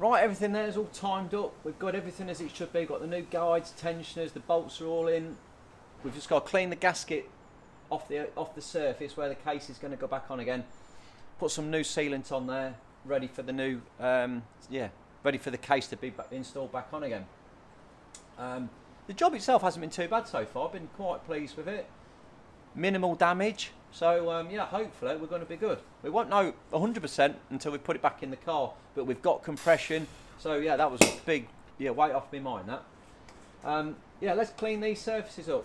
Right, everything there is all timed up. We've got everything as it should be. We've got the new guides, tensioners, the bolts are all in. We've just got to clean the gasket off the surface where the case is going to go back on again. Put some new sealant on there, ready for the new, ready for the case to be installed back on again. The job itself hasn't been too bad so far. I've been quite pleased with it. Minimal damage, so yeah, hopefully we're going to be good. We won't know 100% until we put it back in the car, but we've got compression, so yeah, that was a big weight off my mind. That yeah, let's clean these surfaces up.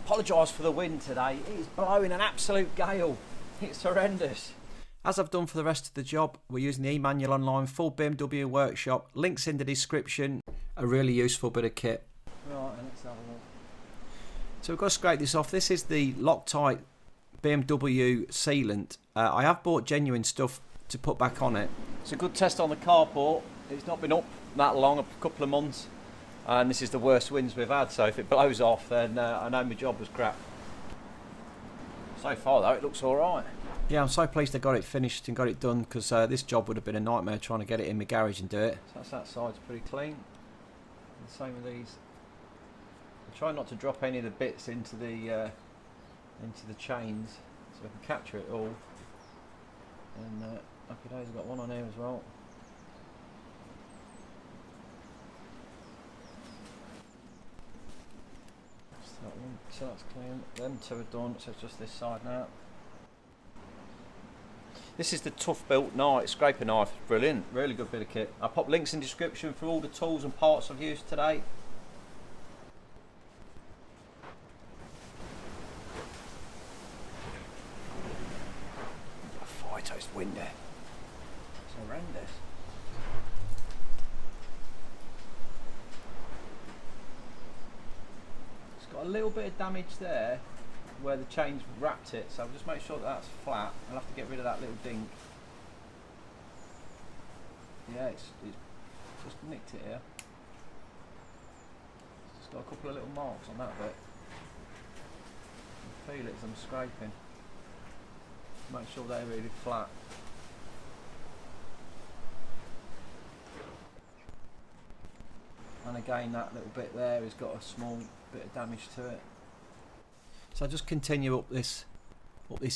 Apologise for the wind today. It is blowing an absolute gale. It's horrendous. As I've done for the rest of the job, we're using the e-manual online, full BMW workshop, links in the description. A really useful bit of kit. Right, let's have a look. So we've got to scrape this off. This is the Loctite BMW sealant. I have bought genuine stuff to put back on it. It's a good test on the carport. It's not been up that long, a couple of months. And this is the worst winds we've had, so if it blows off, then I know my job was crap. So far though, it looks alright. Yeah, I'm so pleased I got it finished and got it done, because this job would have been a nightmare trying to get it in my garage and do it. So that's that side's pretty clean. And the same with these. I try not to drop any of the bits into the chains, so I can capture it all. And happy days, I've got one on here as well. That one, so that's clean. Them two are done, so it's just this side now. This is the Tough Built knife, scraper knife. Brilliant, really good bit of kit. I'll pop links in the description for all the tools and parts I've used today. It's windy. It's horrendous. It's got a little bit of damage there where the chain's wrapped it, so I'll just make sure that that's flat. I'll have to get rid of that little dink. Yeah, it's just nicked it here. It's just got a couple of little marks on that bit. I can feel it as I'm scraping. Make sure they're really flat. And again, that little bit there has got a small bit of damage to it. So I'll just continue up this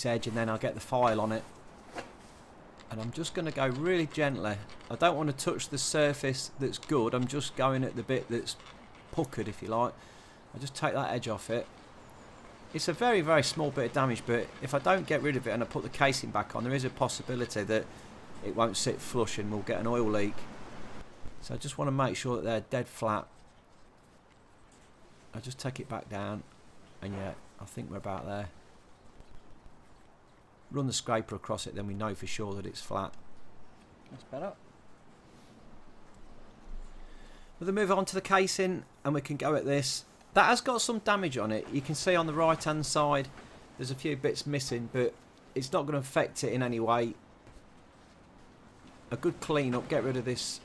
edge, and then I'll get the file on it. And I'm just going to go really gently. I don't want to touch the surface that's good. I'm just going at the bit that's puckered, if you like. I'll just take that edge off it. It's a very, very small bit of damage, but if I don't get rid of it and I put the casing back on, there is a possibility that it won't sit flush and we'll get an oil leak. So I just want to make sure that they're dead flat. I'll just take it back down, and yeah, I think we're about there. Run the scraper across it, then we know for sure that it's flat. That's better. We'll then move on to the casing, and we can go at this. That has got some damage on it. You can see on the right hand side there's a few bits missing, but it's not going to affect it in any way. A good clean up, get rid of this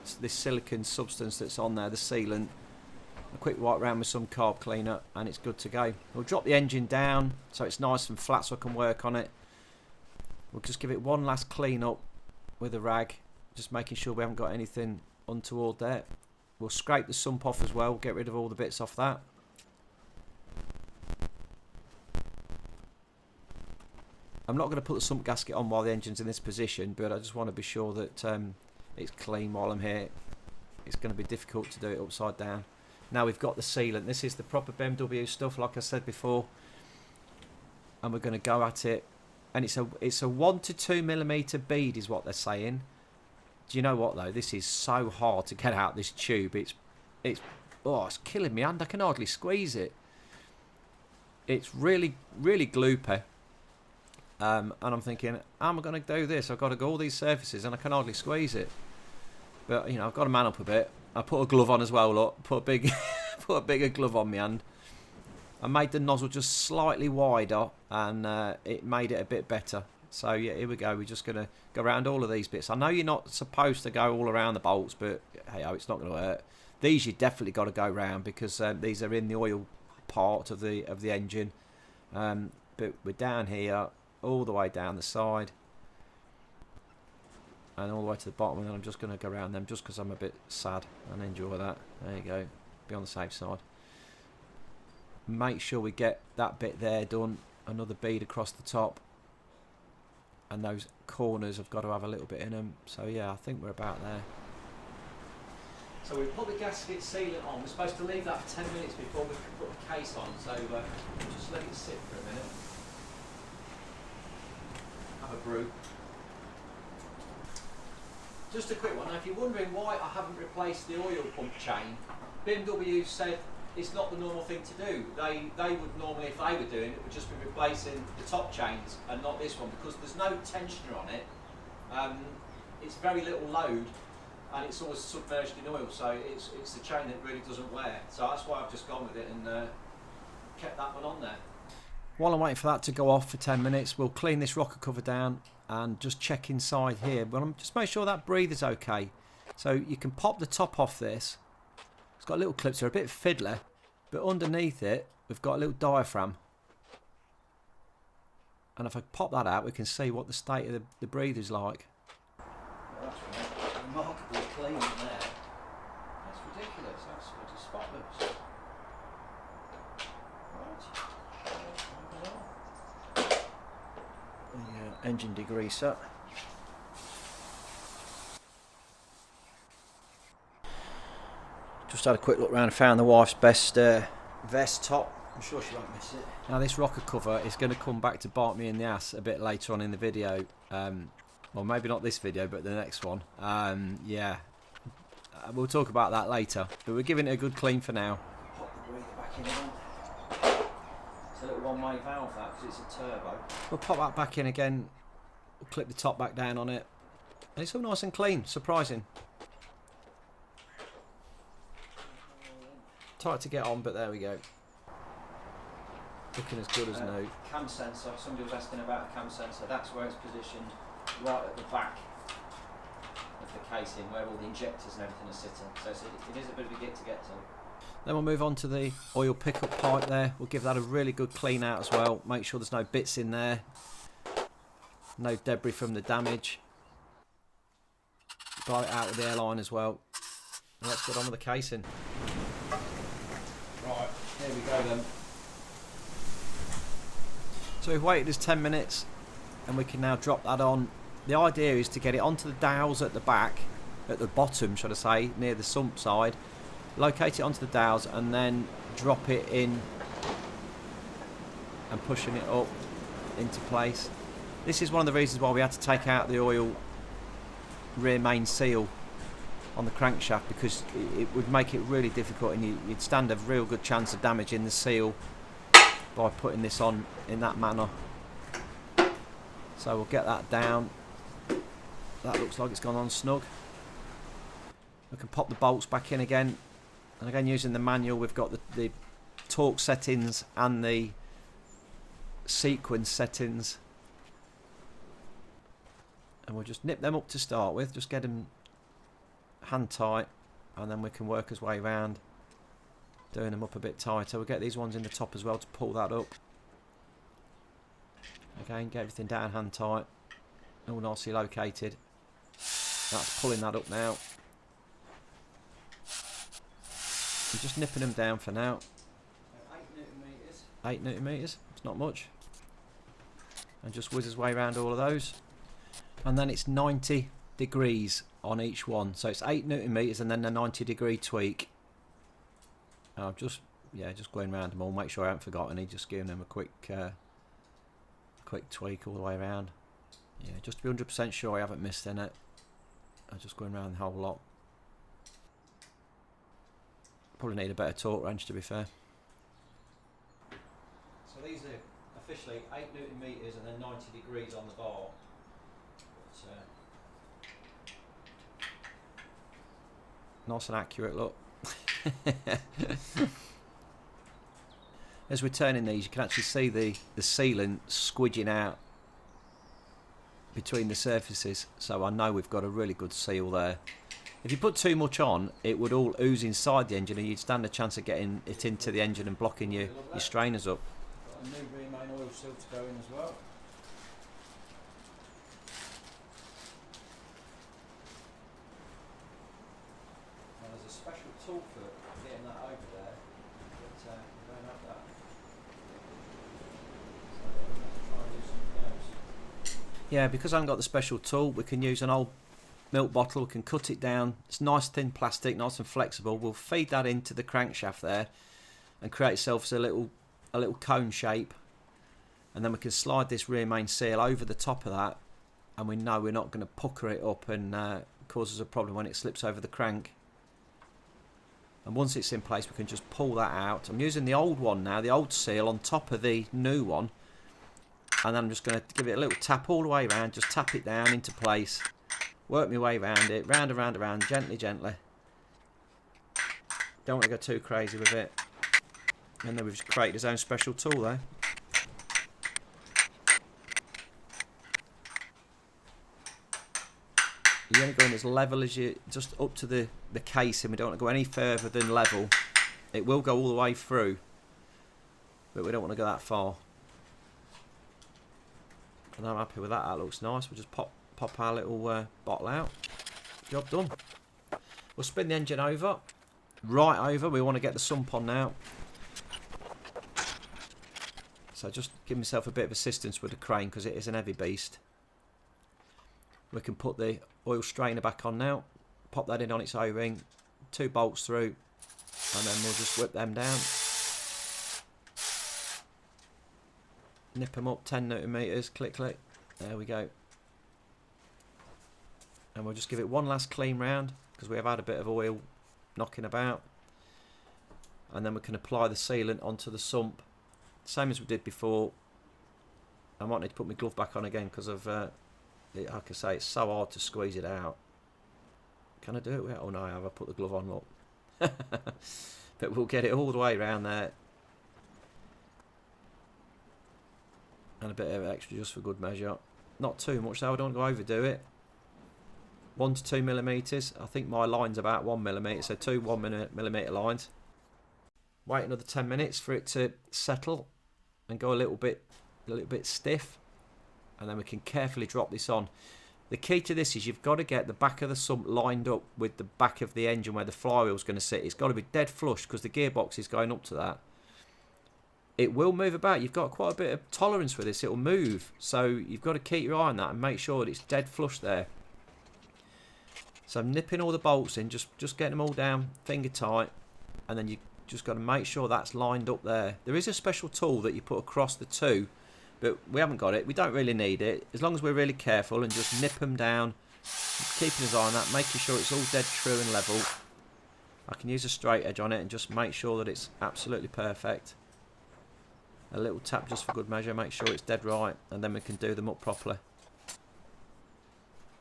silicone substance that's on there, the sealant. A quick wipe round with some carb cleaner, and it's good to go. We'll drop the engine down so it's nice and flat so I can work on it. We'll just give it one last clean up with a rag, just making sure we haven't got anything untoward there. We'll scrape the sump off as well, get rid of all the bits off that. I'm not going to put the sump gasket on while the engine's in this position, but I just want to be sure that it's clean while I'm here. It's going to be difficult to do it upside down. Now we've got the sealant. This is the proper BMW stuff, like I said before. And we're going to go at it. And it's a 1 to 2 millimeter bead is what they're saying. Do you know what though? This is so hard to get out this tube. It's killing me, and I can hardly squeeze it. It's really, really gloopy. And I'm thinking, how am I going to do this? I've got to go all these surfaces, and I can hardly squeeze it. But you know, I've got to man up a bit. I put a glove on as well. Look, put a bigger glove on my hand. I made the nozzle just slightly wider, and it made it a bit better. So yeah, here we go. We're just going to go around all of these bits. I know you're not supposed to go all around the bolts, but hey, it's not going to hurt. These you definitely got to go round because these are in the oil part of the engine. But we're down here, all the way down the side, and all the way to the bottom, and then I'm just going to go around them just because I'm a bit sad and enjoy that. There you go, be on the safe side. Make sure we get that bit there done, another bead across the top, and those corners have got to have a little bit in them. So yeah, I think we're about there. So we put the gasket sealant on. We're supposed to leave that for 10 minutes before we can put the case on, so just let it sit for a minute. Have a brew. Just a quick one. Now, if you're wondering why I haven't replaced the oil pump chain, BMW said it's not the normal thing to do. They would normally, if they were doing it, would just be replacing the top chains and not this one, because there's no tensioner on it. It's very little load, and it's always submerged in oil, so it's the chain that really doesn't wear. So that's why I've just gone with it and kept that one on there. While I'm waiting for that to go off for 10 minutes, we'll clean this rocker cover down and just check inside here. But I'm just make sure that breather's okay. So you can pop the top off this. It's got little clips here, a bit fiddler, but underneath it we've got a little diaphragm. And if I pop that out, we can see what the state of the breather's like. Well, that's remarkably clean in there. That's ridiculous. That's spotless. Engine degreaser. Just had a quick look around and found the wife's best vest top. I'm sure she won't miss it. Now this rocker cover is going to come back to bite me in the ass a bit later on in the video. Well, maybe not this video, but the next one. Yeah, we'll talk about that later. But we're giving it a good clean for now. Pop the breather back in again. It's a little one-way valve that, because it's a turbo. We'll pop that back in again. We'll clip the top back down on it. And it's all nice and clean, surprising. Tight to get on, but there we go. Looking as good as new. Cam sensor, somebody was asking about a cam sensor. That's where it's positioned, right at the back of the casing, where all the injectors and everything are sitting. So it is a bit of a get to get to. Then we'll move on to the oil pickup pipe there. We'll give that a really good clean out as well. Make sure there's no bits in there. No debris from the damage. Blow it out with the airline as well. And let's get on with the casing. Right, here we go then. So we've waited just 10 minutes and we can now drop that on. The idea is to get it onto the dowels at the back, at the bottom should I say, near the sump side. Locate it onto the dowels and then drop it in and pushing it up into place. This is one of the reasons why we had to take out the oil rear main seal on the crankshaft, because it would make it really difficult and you'd stand a real good chance of damaging the seal by putting this on in that manner. So we'll get that down. That looks like it's gone on snug. We can pop the bolts back in again. And again, using the manual, we've got the torque settings and the sequence settings. And we'll just nip them up to start with, just get them hand tight, and then we can work our way around doing them up a bit tighter. We'll get these ones in the top as well to pull that up. Again, get everything down hand tight, all nicely located. That's pulling that up now. I'm just nipping them down for now. 8 newton meters, it's not much. And just whiz his way around all of those. And then it's 90 degrees on each one. So it's 8 newton meters and then a 90-degree tweak. I'm just going around them all, make sure I haven't forgotten any, just giving them a quick tweak all the way around. Yeah, just to be 100% sure I haven't missed in it. I'm just going around the whole lot. Probably need a better torque wrench, to be fair. So these are officially 8 newton meters and then 90 degrees on the bar. But, nice and accurate, look. As we're turning these, you can actually see the sealant squidging out between the surfaces, so I know we've got a really good seal there. If you put too much on, it would all ooze inside the engine and you'd stand a chance of getting it into the engine and blocking your strainers up. Got a new rear main oil seal to go in as well. tool for getting that over there, but we don't have that. So we're going to have to try and do something else. Yeah, because I haven't got the special tool, we can use an old milk bottle, we can cut it down. It's nice thin plastic, nice and flexible. We'll feed that into the crankshaft there and create itself a little cone shape, and then we can slide this rear main seal over the top of that, and we know we're not going to pucker it up and cause us a problem when it slips over the crank. And once it's in place, we can just pull that out. I'm using the old one now, the old seal on top of the new one, and then I'm just going to give it a little tap all the way around, just tap it down into place, work my way around it, round and round and round, gently, gently. Don't want to go too crazy with it. And then we've just created his own special tool there. You're only going as level as you, just up to the casing. We don't want to go any further than level. It will go all the way through, but we don't want to go that far. And I'm happy with that. That looks nice. We'll just pop our little bottle out. Job done. We'll spin the engine over, right over. We want to get the sump on now. So just give myself a bit of assistance with the crane because it is an heavy beast. We can put the oil strainer back on now. Pop that in on its O-ring. 2 bolts through. And then we'll just whip them down. Nip them up 10 Newton meters. Click, click. There we go. And we'll just give it one last clean round because we have had a bit of oil knocking about. And then we can apply the sealant onto the sump. Same as we did before. I might need to put my glove back on again because of, like I say, it's so hard to squeeze it out. Can I do it? Oh no, I have. I put the glove on, look. But we'll get it all the way around there. And a bit of extra just for good measure. Not too much though, I don't want to overdo it. 1 to 2 millimeters. I think my line's about 1 millimeter, so 2 1 millimeter lines. Wait another 10 minutes for it to settle and go a little bit stiff, and then we can carefully drop this on. The key to this is you've got to get the back of the sump lined up with the back of the engine where the flywheel is going to sit. It's got to be dead flush because the gearbox is going up to that. It will move about. You've got quite a bit of tolerance for this. It will move, so you've got to keep your eye on that and make sure that it's dead flush there. So I'm nipping all the bolts in, just getting them all down finger tight, and then you just got to make sure that's lined up there. There is a special tool that you put across the two, but we haven't got it. We don't really need it. As long as we're really careful and just nip them down, keeping his eye on that, making sure it's all dead true and level. I can use a straight edge on it and just make sure that it's absolutely perfect. A little tap just for good measure, make sure it's dead right, and then we can do them up properly.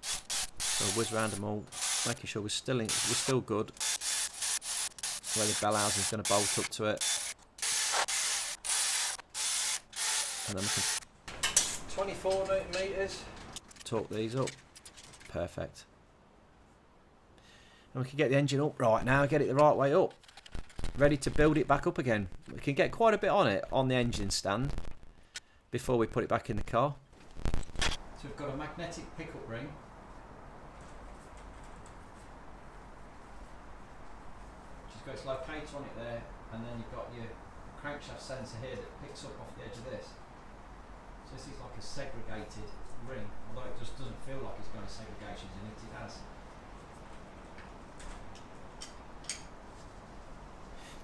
So we'll whiz round them all, making sure we're still good. Where the bell housing is going to bolt up to it, and then we can 24 Newton meters. Torque these up, perfect. And we can get the engine up right now, get it the right way up, ready to build it back up again. We can get quite a bit on it on the engine stand before we put it back in the car. So we've got a magnetic pickup ring. Its locator on it there, and then you've got your crankshaft sensor here that picks up off the edge of this. So this is like a segregated ring, although it just doesn't feel like it's got any segregations in it, it has.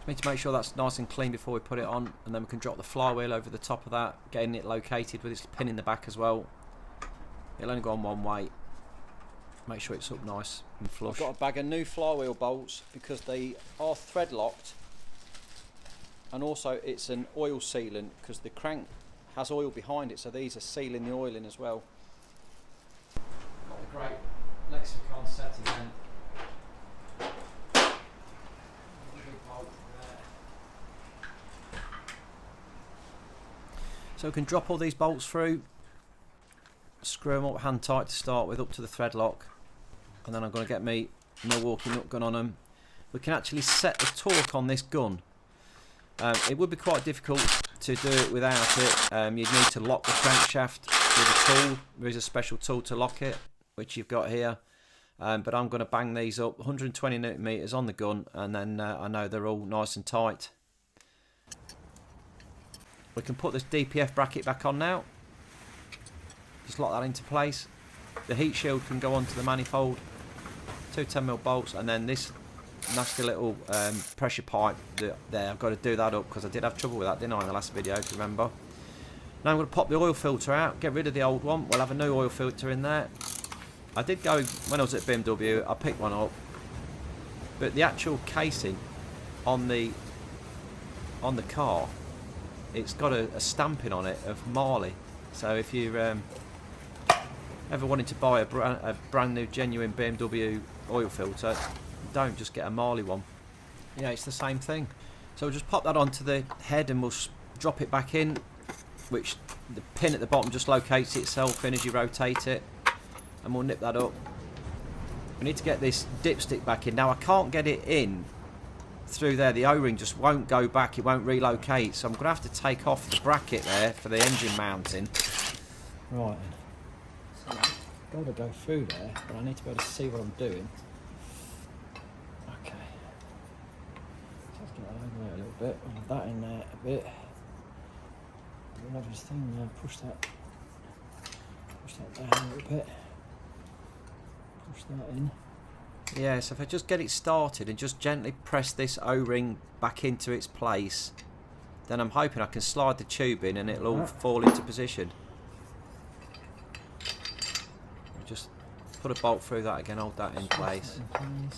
We need to make sure that's nice and clean before we put it on, and then we can drop the flywheel over the top of that, getting it located with its pin in the back as well. It'll only go on one way. Make sure it's up nice and flush. I've got a bag of new flywheel bolts because they are thread locked, and also it's an oil sealant because the crank has oil behind it, so these are sealing the oil in as well. Got the great Lexicon set again. So we can drop all these bolts through, screw them up hand tight to start with up to the thread lock. And then I'm going to get me Milwaukee nut gun on them. We can actually set the torque on this gun. It would be quite difficult to do it without it. You'd need to lock the crankshaft with a tool. There is a special tool to lock it, which you've got here. but I'm going to bang these up 120 newton meters on the gun, and then I know they're all nice and tight. We can put this DPF bracket back on now. Just lock that into place. The heat shield can go onto the manifold. Two 10mm bolts, and then this nasty little pressure pipe there. I've got to do that up because I did have trouble with that, didn't I, in the last video, if you remember. Now I'm going to pop the oil filter out, get rid of the old one. We'll have a new oil filter in there. I did go, when I was at BMW, I picked one up, but the actual casing on the car, it's got a stamping on it of Marley. So if you're ever wanting to buy a brand new genuine BMW oil filter, don't just get a Marley one. Yeah, it's the same thing. So we'll just pop that onto the head and we'll drop it back in, which the pin at the bottom just locates itself in as you rotate it, and we'll nip that up. We need to get this dipstick back in. Now I can't get it in through there, the O-ring just won't go back, it won't relocate, so I'm going to have to take off the bracket there for the engine mounting. Right, so I've got to go through there, but I need to be able to see what I'm doing. Okay, let's get that over there a little bit, we'll have that in there a bit. We'll have this thing there, push that down a little bit, push that in. Yeah, so if I just get it started and just gently press this O-ring back into its place, then I'm hoping I can slide the tube in and it'll all fall into position. Just put a bolt through that again, hold that in place. And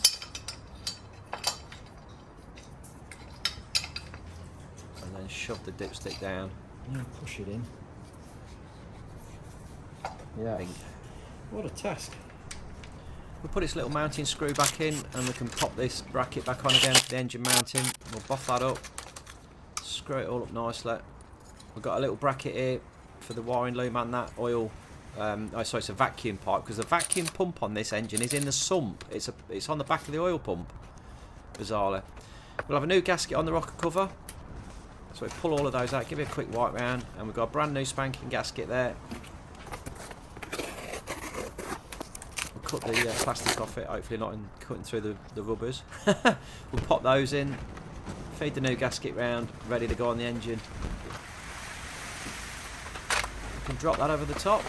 then shove the dipstick down. Yeah, push it in. Yeah. What a task. We'll put its little mounting screw back in and we can pop this bracket back on again for the engine mounting. We'll buff that up, screw it all up nicely. We've got a little bracket here for the wiring loom and that oil. Sorry, it's a vacuum pipe, because the vacuum pump on this engine is in the sump. It's on the back of the oil pump, bizarrely. We'll have a new gasket on the rocker cover. So we pull all of those out, give it a quick wipe round, and we've got a brand new spanking gasket there. Cut the plastic off it, hopefully not in cutting through the rubbers. We'll pop those in, feed the new gasket round, ready to go on the engine. We can drop that over the top.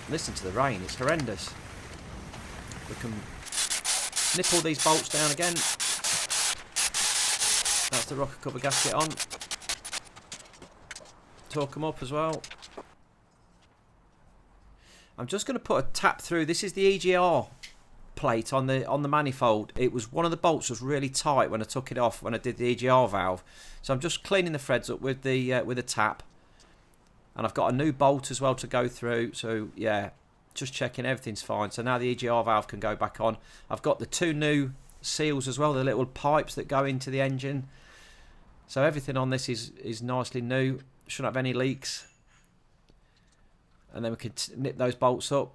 Listen to the rain, it's horrendous. We can nip all these bolts down again. That's the rocker cover gasket on. Torque them up as well. I'm just going to put a tap through. This is the EGR plate on the manifold. It was one of the bolts was really tight when I took it off when I did the EGR valve. So I'm just cleaning the threads up with a tap, and I've got a new bolt as well to go through. So yeah, just checking everything's fine. So now the EGR valve can go back on. I've got the two new seals as well, the little pipes that go into the engine. So everything on this is nicely new. Shouldn't have any leaks. And then we can nip those bolts up.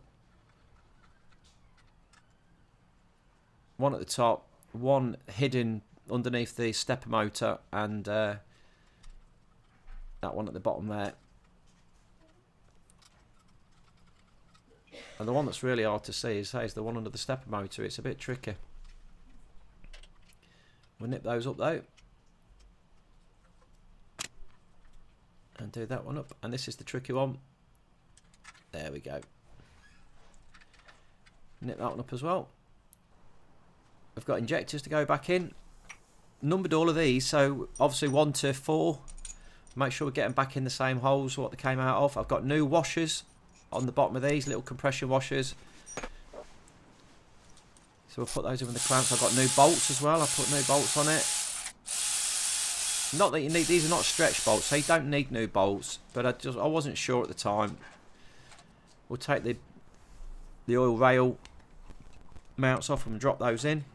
One at the top, one hidden underneath the stepper motor, and that one at the bottom there. And the one that's really hard to see is the one under the stepper motor. It's a bit tricky. We'll nip those up though. And do that one up. And this is the tricky one. There we go. Nip that one up as well. We've got injectors to go back in. Numbered all of these, so obviously 1 to 4. Make sure we get them back in the same holes what they came out of. I've got new washers on the bottom of these, little compression washers. So we'll put those in with the clamps. I've got new bolts as well. I put new bolts on it. Not that you need, these are not stretch bolts, so you don't need new bolts, but I wasn't sure at the time. We'll take the oil rail mounts off and drop those in.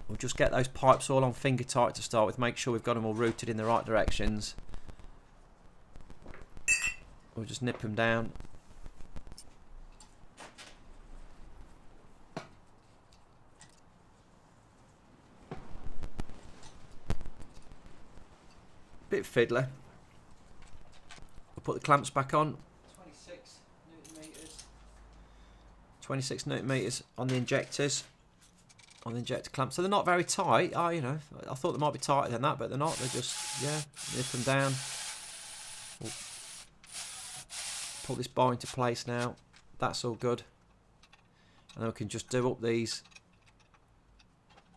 We'll just get those pipes all on finger tight to start with, make sure we've got them all routed in the right directions. We'll just nip them down. Bit fiddler. We'll put the clamps back on. 26 newton meters. 26 newton meters on the injectors, on the injector clamp. So they're not very tight. Oh, you know, I thought they might be tighter than that, but they're not. They're just, yeah, nip them down. We'll pull this bar into place now. That's all good. And then we can just do up these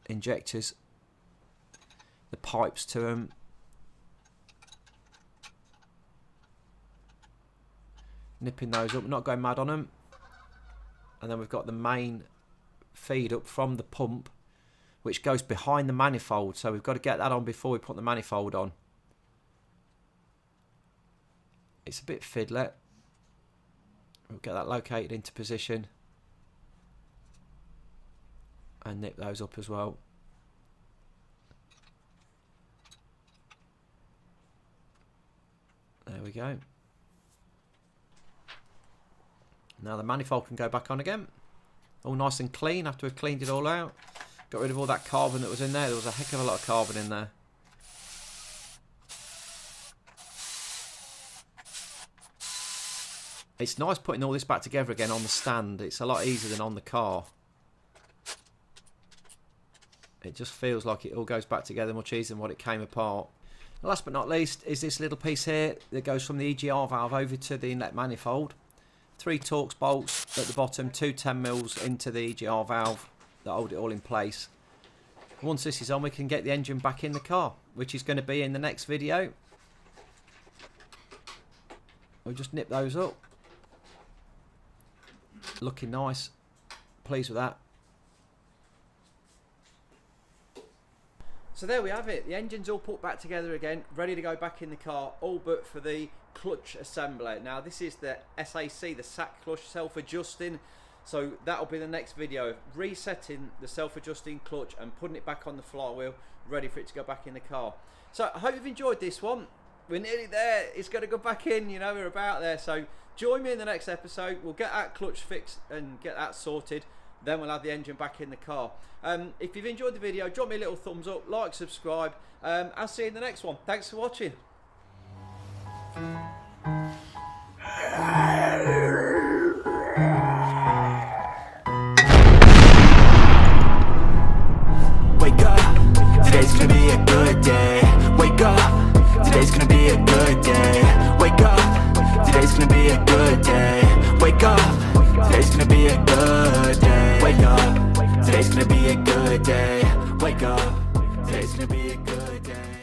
injectors, the pipes to them. Nipping those up, not going mad on them. And then we've got the main feed up from the pump, which goes behind the manifold. So we've got to get that on before we put the manifold on. It's a bit fiddly. We'll get that located into position. And nip those up as well. There we go. Now the manifold can go back on again. All nice and clean after we've cleaned it all out. Got rid of all that carbon that was in there. There was a heck of a lot of carbon in there. It's nice putting all this back together again on the stand. It's a lot easier than on the car. It just feels like it all goes back together much easier than what it came apart. Last but not least is this little piece here that goes from the EGR valve over to the inlet manifold. 3 Torx bolts at the bottom, 2 10mm into the EGR valve that hold it all in place. Once this is on, we can get the engine back in the car, which is going to be in the next video. We'll just nip those up. Looking nice. Pleased with that. So there we have it. The engine's all put back together again, ready to go back in the car, all but for the clutch assembly. Now this is the SAC, the sack clutch self-adjusting. So that'll be the next video, resetting the self-adjusting clutch and putting it back on the flywheel, ready for it to go back in the car. So I hope you've enjoyed this one. We're nearly there. It's going to go back in, you know, we're about there. So join me in the next episode. We'll get that clutch fixed and get that sorted. Then we'll have the engine back in the car. If you've enjoyed the video, drop me a little thumbs up, like, subscribe. I'll see you in the next one. Thanks for watching. Wake up, today's gonna be a good day. Wake up, today's gonna be a good day. Wake up, today's gonna be a good day. Wake up, today's gonna be a good day. Wake up, today's gonna be a good day. Wake up, today's gonna be a good day.